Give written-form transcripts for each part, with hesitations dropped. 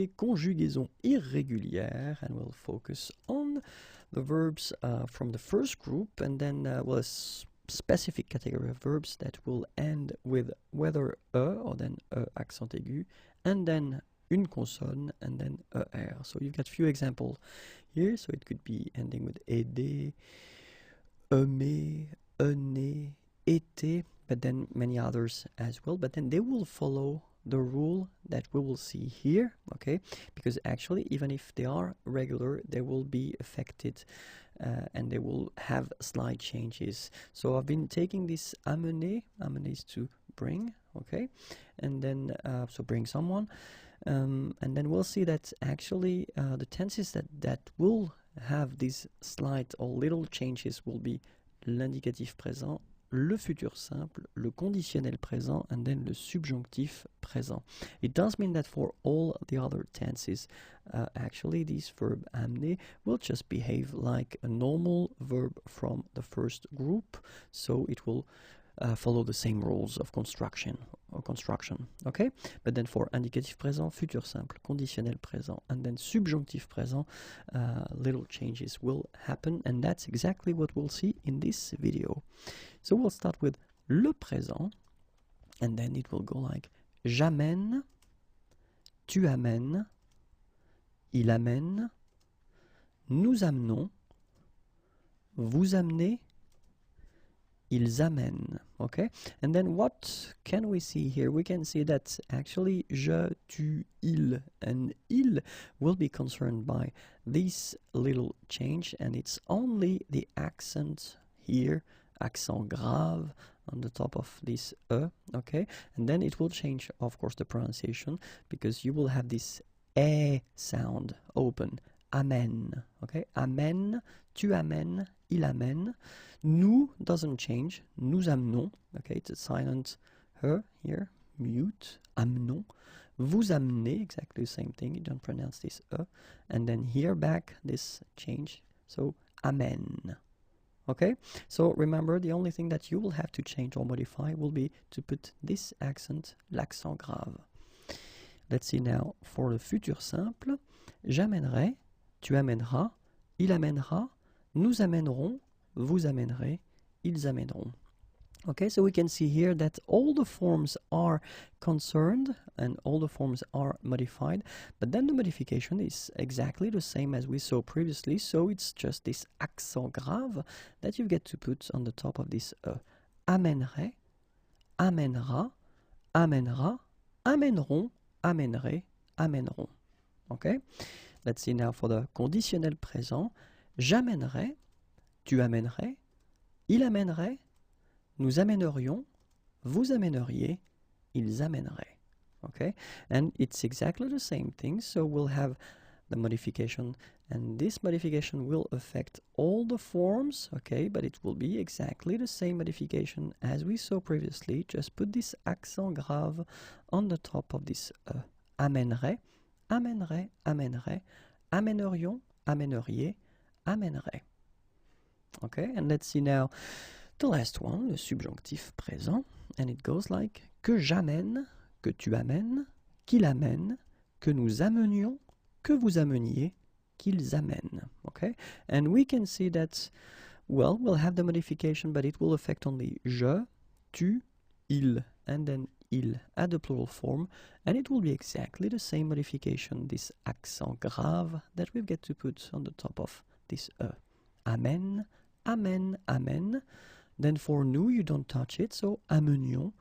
les conjugaisons irrégulières, and we'll focus on the verbs from the first group, and then a specific category of verbs that will end with whether or then accent aigu, and then une consonne, and then er. So you've got few examples here, so it could be ending with aider, aimer, aimer, été, but then many others as well, but then they will follow the rule that we will see here, okay? Because actually, even if they are regular, they will be affected and they will have slight changes. So I've been taking this amener is to bring, okay? And then, so bring someone. And then we'll see that actually the tenses that will have these slight or little changes will be l'indicatif présent, le futur simple, le conditionnel présent, and then le subjonctif présent. It does mean that for all the other tenses, actually this verb amener will just behave like a normal verb from the first group, so it will follow the same rules of construction, okay? But then for indicatif présent, futur simple, conditionnel présent, and then subjonctif présent, little changes will happen, and that's exactly what we'll see in this video. So we'll start with le présent, and then it will go like j'amène, tu amènes, il amène, nous amenons, vous amenez, ils amènent, okay? And then what can we see here? We can see that actually je, tu, il, and il will be concerned by this little change, and it's only the accent here, accent grave on the top of this okay? And then it will change, of course, the pronunciation, because you will have this sound open, amène, okay? Amène, tu amènes, il amène. Nous doesn't change, nous amenons, okay? It's a silent here, mute, amenons. Vous amenez, exactly the same thing, you don't pronounce this and then here back this change, so amène. Okay, so remember, the only thing that you will have to change or modify will be to put this accent, l'accent grave. Let's see now for the futur simple. J'amènerai, tu amèneras, il amènera, nous amènerons, vous amènerez, ils amèneront. Okay, so we can see here that all the forms are concerned and all the forms are modified, but then the modification is exactly the same as we saw previously, so it's just this accent grave that you get to put on the top of this amènerait, amènera, amènera, amèneront, amènerait, amèneront. Okay, let's see now for the conditionnel présent. J'amènerai, tu amènerais, il amènerait, nous amènerions, vous amèneriez, ils amèneraient. Okay, and it's exactly the same thing, so we'll have the modification, and this modification will affect all the forms, okay, but it will be exactly the same modification as we saw previously. Just put this accent grave on the top of this amènerait, amènerait, amènerait, amènerions, amèneriez, amènerait. Okay, and let's see now the last one, le subjonctif présent, and it goes like que j'amène, que tu amènes, qu'il amène, que nous amenions, que vous ameniez, qu'ils amènent. Okay, and we can see that, well, we'll have the modification, but it will affect only je, tu, il, and then il at the plural form, and it will be exactly the same modification, this accent grave that we get to put on the top of this amène, amène, amène. Then for nous, you don't touch it, so amenions,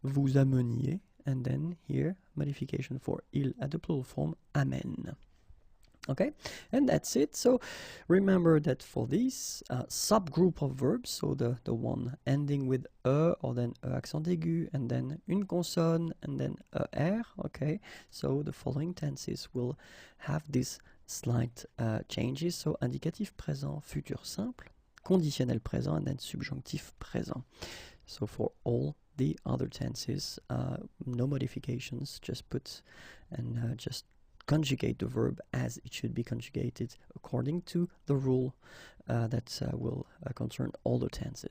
vous ameniez, and then here, modification for il at the plural form, amène. Okay, and that's it. So remember that for this subgroup of verbs, so the one ending with or then accent aigu, and then une consonne, and then er, okay, so the following tenses will have these slight changes, so indicatif présent, futur simple, conditionnel présent, and then subjonctif présent. So for all the other tenses, no modifications, just put and just conjugate the verb as it should be conjugated according to the rule that will concern all the tenses.